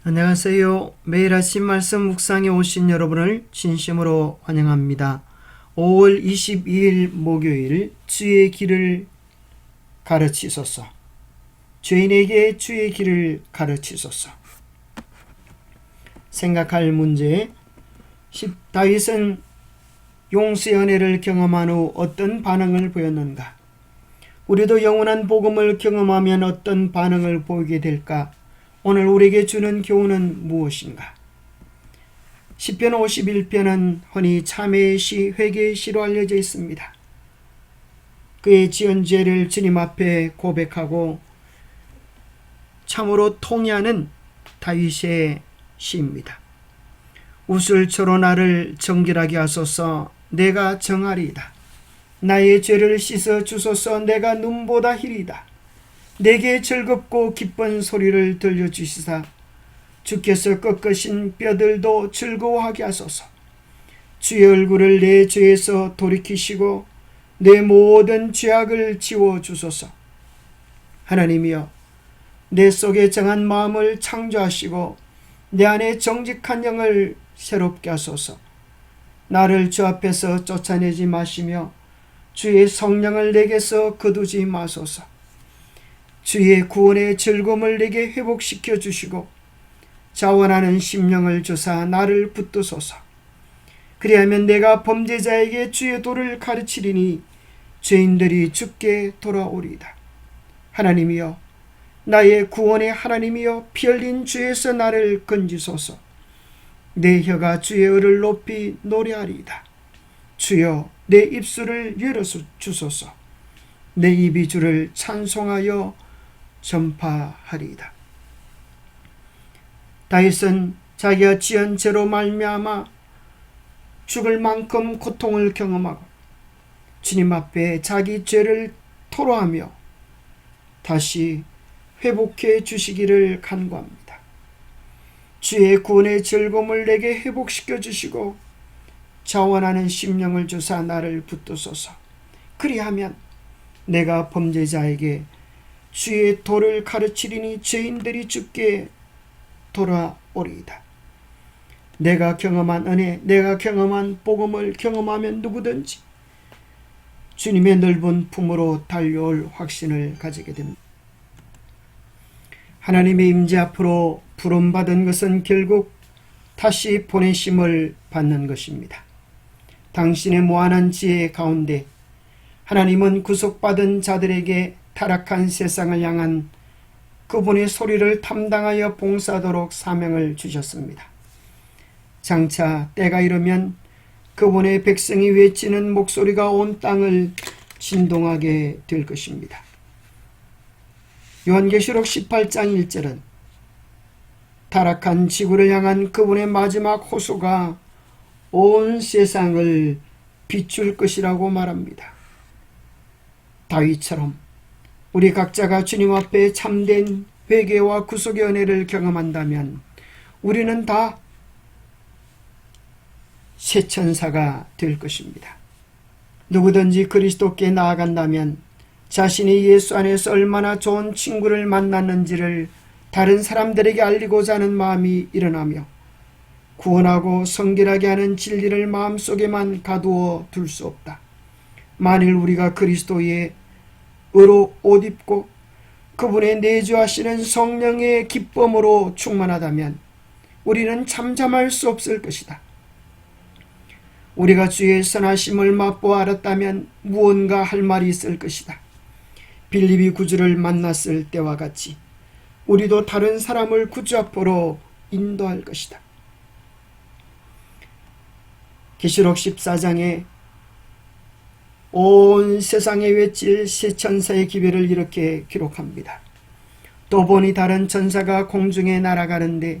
안녕하세요. 매일 아침 말씀 묵상에 오신 여러분을 진심으로 환영합니다. 5월 22일 목요일 주의 길을 가르치소서. 죄인에게 주의 길을 가르치소서. 생각할 문제 10. 다윗은 용서의 은혜를 경험한 후 어떤 반응을 보였는가? 우리도 영원한 복음을 경험하면 어떤 반응을 보이게 될까? 오늘 우리에게 주는 교훈은 무엇인가? 시편 51편은 흔히 참회의 시, 회개의 시로 알려져 있습니다. 그의 지은 죄를 주님 앞에 고백하고 참으로 통회하는 다윗의 시입니다. 우슬초로 나를 정결하게 하소서. 내가 정하리이다. 나의 죄를 씻어 주소서. 내가 눈보다 희리다. 내게 즐겁고 기쁜 소리를 들려주시사 주께서 꺾으신 뼈들도 즐거워하게 하소서. 주의 얼굴을 내 죄에서 돌이키시고 내 모든 죄악을 지워주소서. 하나님이여, 내 속에 정한 마음을 창조하시고 내 안에 정직한 영을 새롭게 하소서. 나를 주 앞에서 쫓아내지 마시며 주의 성령을 내게서 거두지 마소서. 주의 구원의 즐거움을 내게 회복시켜 주시고 자원하는 심령을 주사 나를 붙드소서. 그리하면 내가 범죄자에게 주의 도를 가르치리니 죄인들이 주께 돌아오리이다. 하나님이여, 나의 구원의 하나님이여, 피 흘린 죄에서 나를 건지소서. 내 혀가 주의 의를 높이 노래하리이다. 주여, 내 입술을 열어주소서. 내 입이 주를 찬송하여 전파하리이다. 다윗은 자기가 지은 죄로 말미암아 죽을 만큼 고통을 경험하고 주님 앞에 자기 죄를 토로하며 다시 회복해 주시기를 간구합니다. 주의 구원의 즐거움을 내게 회복시켜 주시고 자원하는 심령을 주사 나를 붙드소서. 그리하면 내가 범죄자에게 주의 도를 가르치리니 죄인들이 주께 돌아오리이다. 내가 경험한 은혜, 내가 경험한 복음을 경험하면 누구든지 주님의 넓은 품으로 달려올 확신을 가지게 됩니다. 하나님의 임재 앞으로 부름받은 것은 결국 다시 보내심을 받는 것입니다. 당신의 무한한 지혜 가운데 하나님은 구속받은 자들에게 타락한 세상을 향한 그분의 소리를 담당하여 봉사하도록 사명을 주셨습니다. 장차 때가 이르면 그분의 백성이 외치는 목소리가 온 땅을 진동하게 될 것입니다. 요한계시록 18장 1절은 타락한 지구를 향한 그분의 마지막 호소가 온 세상을 비출 것이라고 말합니다. 다윗처럼 우리 각자가 주님 앞에 참된 회개와 구속의 은혜를 경험한다면 우리는 다 새 천사가 될 것입니다. 누구든지 그리스도께 나아간다면 자신이 예수 안에서 얼마나 좋은 친구를 만났는지를 다른 사람들에게 알리고자 하는 마음이 일어나며 구원하고 성결하게 하는 진리를 마음속에만 가두어 둘 수 없다. 만일 우리가 그리스도의 의로 옷 입고 그분의 내주하시는 성령의 기쁨으로 충만하다면 우리는 잠잠할 수 없을 것이다. 우리가 주의 선하심을 맛보아 알았다면 무언가 할 말이 있을 것이다. 빌립이 구주를 만났을 때와 같이 우리도 다른 사람을 구주 앞으로 인도할 것이다. 계시록 14장에 온 세상에 외칠 새 천사의 기별을 이렇게 기록합니다. 또 보니 다른 천사가 공중에 날아가는데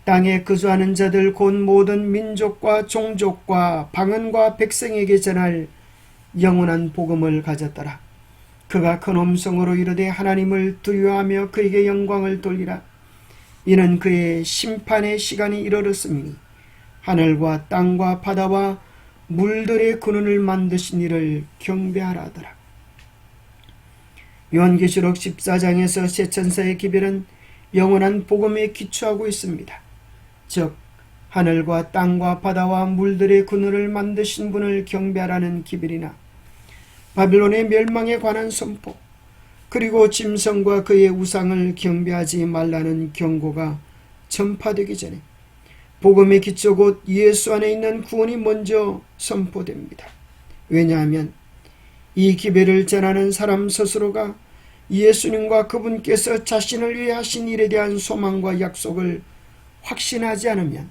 땅에 거주하는 자들 곧 모든 민족과 종족과 방언과 백성에게 전할 영원한 복음을 가졌더라. 그가 큰 음성으로 이르되 하나님을 두려워하며 그에게 영광을 돌리라. 이는 그의 심판의 시간이 이르렀음이니 하늘과 땅과 바다와 물들의 근원을 만드신 이를 경배하라 하더라. 요한계시록 14장에서 새 천사의 기별은 영원한 복음에 기초하고 있습니다. 즉 하늘과 땅과 바다와 물들의 그늘을 만드신 분을 경배하라는 기별이나 바빌론의 멸망에 관한 선포, 그리고 짐승과 그의 우상을 경배하지 말라는 경고가 전파되기 전에 복음의 기초 곧 예수 안에 있는 구원이 먼저 선포됩니다. 왜냐하면 이 기별을 전하는 사람 스스로가 예수님과 그분께서 자신을 위해 하신 일에 대한 소망과 약속을 확신하지 않으면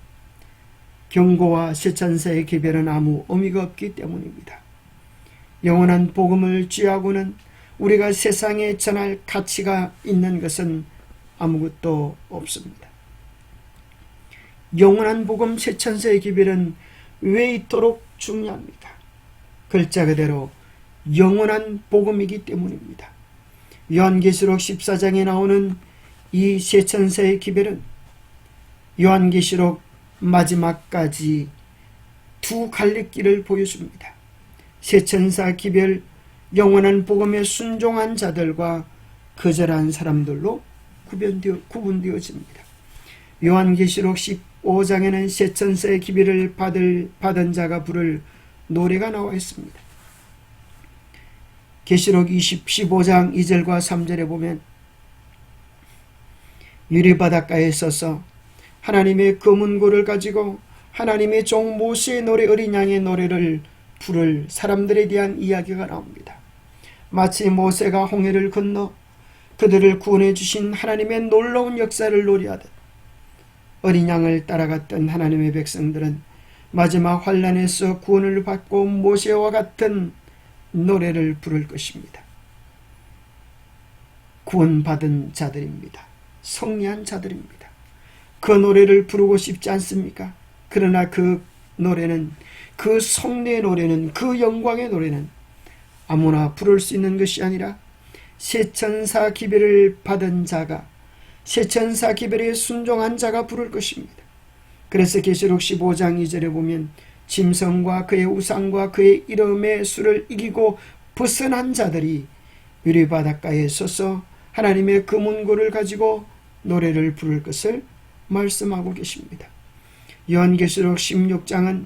경고와 세천사의 기별은 아무 의미가 없기 때문입니다. 영원한 복음을 취하고는 우리가 세상에 전할 가치가 있는 것은 아무것도 없습니다. 영원한 복음 세천사의 기별은 왜 이토록 중요합니까? 글자 그대로 영원한 복음이기 때문입니다. 요한계시록 14장에 나오는 이 세천사의 기별은 요한계시록 마지막까지 두 갈래길을 보여줍니다. 세천사 기별, 영원한 복음에 순종한 자들과 거절한 사람들로 구분되어집니다. 요한계시록 15장에는 세천사의 기별을 받은 자가 부를 노래가 나와 있습니다. 계시록 15장 2절과 3절에 보면 유리바닷가에 서서 하나님의 검은고를 가지고 하나님의 종 모세의 노래 어린 양의 노래를 부를 사람들에 대한 이야기가 나옵니다. 마치 모세가 홍해를 건너 그들을 구원해 주신 하나님의 놀라운 역사를 노래하듯 어린 양을 따라갔던 하나님의 백성들은 마지막 환란에서 구원을 받고 모세와 같은 노래를 부를 것입니다. 구원받은 자들입니다. 성리한 자들입니다. 그 노래를 부르고 싶지 않습니까? 그러나 그 노래는, 그 성례의 노래는, 그 영광의 노래는 아무나 부를 수 있는 것이 아니라 세천사 기별을 받은 자가, 세천사 기별에 순종한 자가 부를 것입니다. 그래서 계시록 15장 2절에 보면 짐승과 그의 우상과 그의 이름의 수를 이기고 벗어난 자들이 유리바닷가에 서서 하나님의 금은고를 가지고 노래를 부를 것을 말씀하고 계십니다. 요한계시록 16장은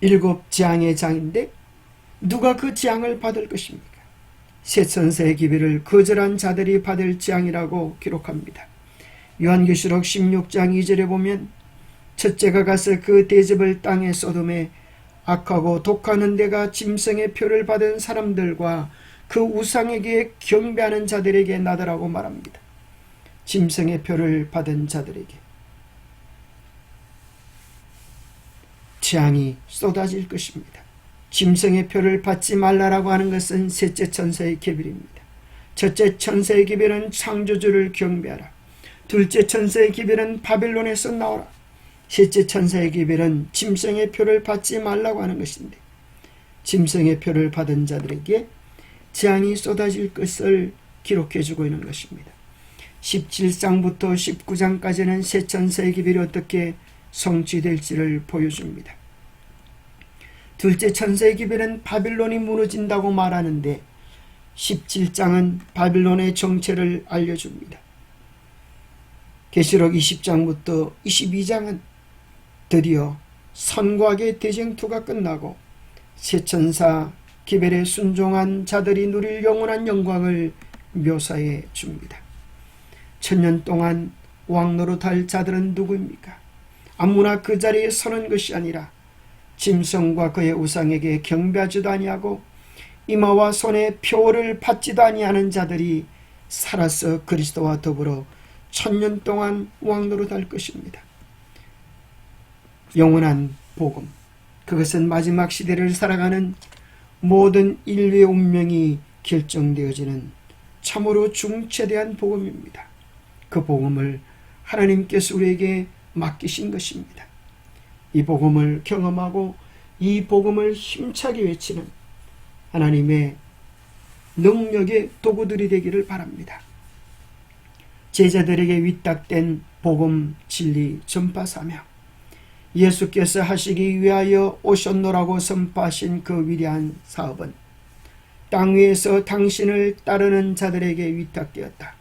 7재앙의 장인데 누가 그 재앙을 받을 것입니까? 세천사의 기별을 거절한 자들이 받을 재앙이라고 기록합니다. 요한계시록 16장 2절에 보면 첫째가 가서 그 대접을 땅에 소돔에 악하고 독하는 데가 짐승의 표를 받은 사람들과 그 우상에게 경배하는 자들에게 나더라고 말합니다. 짐승의 표를 받은 자들에게 재앙이 쏟아질 것입니다. 짐승의 표를 받지 말라라고 하는 것은 셋째 천사의 계별입니다. 첫째 천사의 계별은 창조주를 경배하라. 둘째 천사의 계별은 바벨론에서 나오라. 셋째 천사의 계별은 짐승의 표를 받지 말라고 하는 것인데 짐승의 표를 받은 자들에게 재앙이 쏟아질 것을 기록해주고 있는 것입니다. 17장부터 19장까지는 세 천사의 계별이 어떻게 성취될지를 보여줍니다. 둘째 천사의 계별은 바빌론이 무너진다고 말하는데 17장은 바빌론의 정체를 알려줍니다. 계시록 20장부터 22장은 드디어 선과 악의 대쟁투가 끝나고 세 천사 계별에 순종한 자들이 누릴 영원한 영광을 묘사해 줍니다. 천년 동안 왕노릇할 자들은 누구입니까? 아무나 그 자리에 서는 것이 아니라 짐승과 그의 우상에게 경배하지도 아니하고 이마와 손에 표를 받지도 아니하는 자들이 살아서 그리스도와 더불어 천년 동안 왕노릇할 것입니다. 영원한 복음, 그것은 마지막 시대를 살아가는 모든 인류의 운명이 결정되어지는 참으로 중체대한 복음입니다. 그 복음을 하나님께서 우리에게 맡기신 것입니다. 이 복음을 경험하고 이 복음을 힘차게 외치는 하나님의 능력의 도구들이 되기를 바랍니다. 제자들에게 위탁된 복음 진리 전파 사명, 예수께서 하시기 위하여 오셨노라고 선포하신 그 위대한 사업은 땅 위에서 당신을 따르는 자들에게 위탁되었다.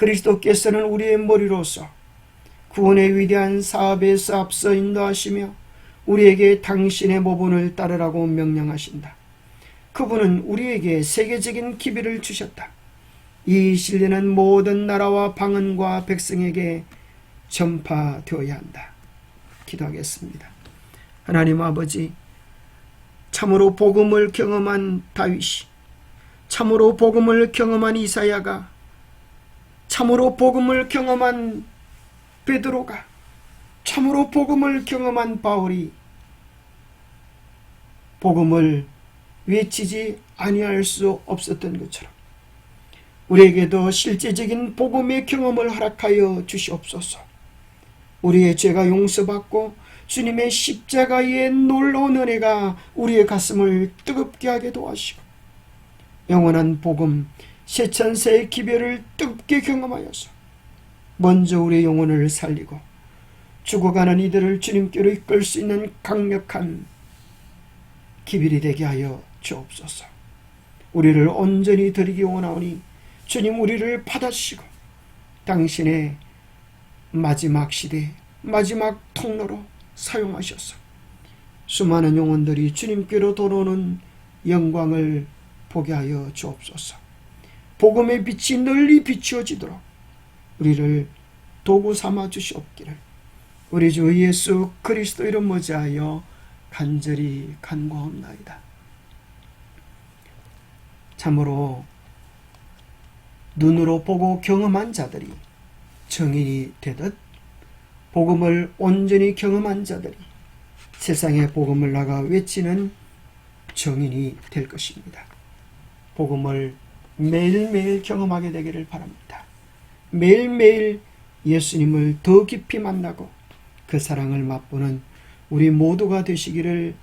그리스도께서는 우리의 머리로서 구원의 위대한 사업에서 앞서 인도하시며 우리에게 당신의 모본을 따르라고 명령하신다. 그분은 우리에게 세계적인 기별을 주셨다. 이 진리는 모든 나라와 방언과 백성에게 전파되어야 한다. 기도하겠습니다. 하나님 아버지, 참으로 복음을 경험한 다윗이, 참으로 복음을 경험한 이사야가, 참으로 복음을 경험한 베드로가, 참으로 복음을 경험한 바울이 복음을 외치지 아니할 수 없었던 것처럼 우리에게도 실제적인 복음의 경험을 허락하여 주시옵소서. 우리의 죄가 용서받고 주님의 십자가의 놀라운 은혜가 우리의 가슴을 뜨겁게 하게 도와주시고 영원한 복음 세천세의 기별을 뜨겁게 경험하여서 먼저 우리의 영혼을 살리고 죽어가는 이들을 주님께로 이끌 수 있는 강력한 기별이 되게 하여 주옵소서. 우리를 온전히 드리기 원하오니 주님 우리를 받아주시고 당신의 마지막 시대, 마지막 통로로 사용하셔서 수많은 영혼들이 주님께로 돌아오는 영광을 보게 하여 주옵소서. 복음의 빛이 널리 비추어지도록 우리를 도구 삼아 주시옵기를 우리 주 예수 그리스도 이름 모자하여 간절히 간구하옵나이다. 참으로 눈으로 보고 경험한 자들이 정인이 되듯 복음을 온전히 경험한 자들이 세상의 복음을 나가 외치는 정인이 될 것입니다. 복음을 매일매일 경험하게 되기를 바랍니다. 매일매일 예수님을 더 깊이 만나고 그 사랑을 맛보는 우리 모두가 되시기를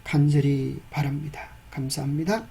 간절히 바랍니다. 감사합니다.